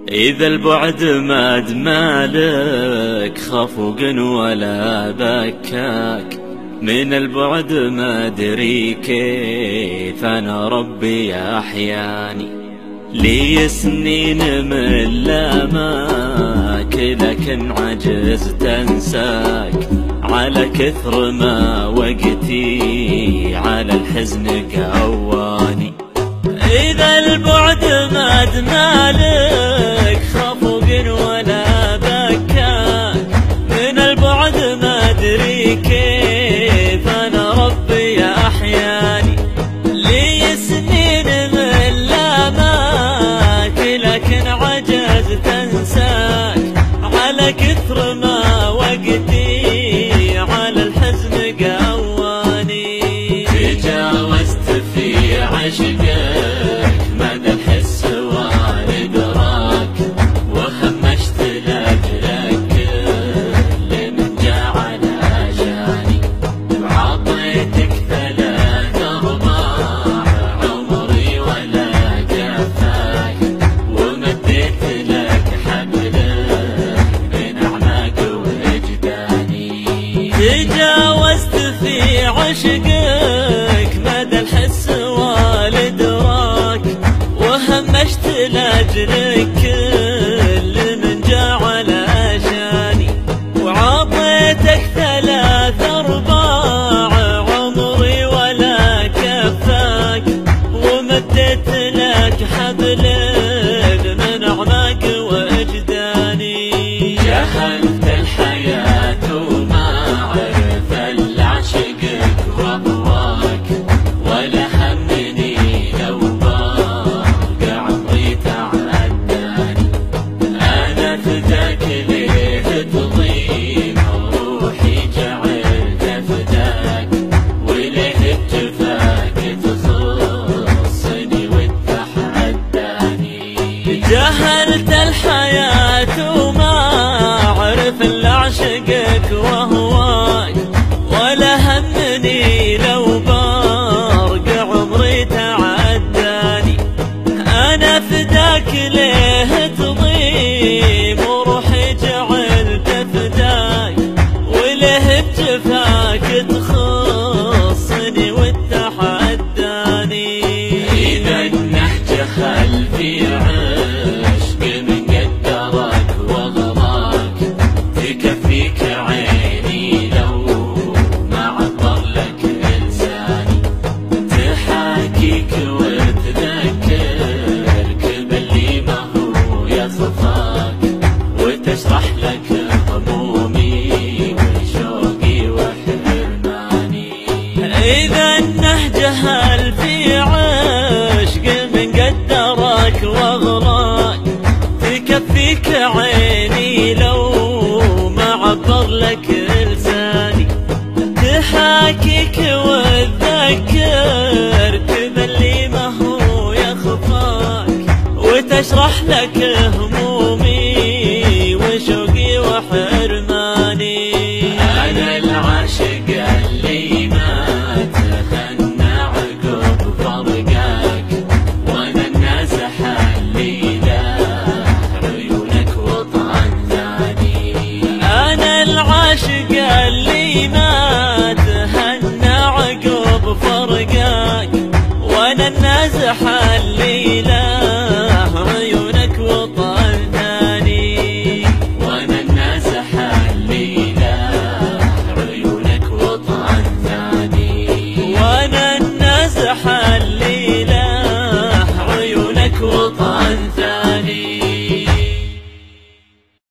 إذا البعد ما دمالك خفوق ولا بكاك، من البعد ما أدري كيف أنا ربي أحياني. لي سنين من لاماك لكن عجزت أنساك، على كثر ما وقتي على الحزن قواني. إذا البعد ما دمالك خفوق ولا بكاك، من البعد ما أدري كيف أنا ربي أحياني. لي سنين من لاماك لكن عجزت أنساك، على كثر ما وقتي على الحزن قواني. تجاوزت في عشقك مدى الحس والإدراك، وهمشت لأجلك كل من جعل أجاني. وعطيتك 3 أرباع عمري ولا كفاك، ومديت لك حبلك من أعماق وجداني. تجاوزت في عشقك مدى الحس والإدراك، وهمشت لأجلك كل من جعل أجاني. وعطيتك 3 أرباع عمري ولا كفاك، ومديت لك حبلك من أعماق وأجداني. جهلت الحياة وما عرف إلا عشقك وهواك، ولا همني لو باق عمري تعداني. أنا فداك ليه تضيم روحي جعلت فداك، وليه بجفاك تخصني وتحداني. جهلت الحياة وما أعرف إلا عشقك وهواك، ولا همني لو بارق عمري تعداني. أنا فداك ليه تضيم وروحي جعلت فداك، وليه بجفاك تخصني وتحداني. إذا النهج خلفي عشق من قدرك وغراك، تكفيك عيني لو ما عبر لك لساني. تحاكيك وتذكر كل اللي ما هو يخفاك، وتشرح لك همومي وشوقي وحرماني. إذا النهج هل في عشق من قدرك وغراك، تكفيك عيني لو ما عبر لك لساني. تحاكيك وتذكر كذا اللي ما هو يخفاك، وتشرح لك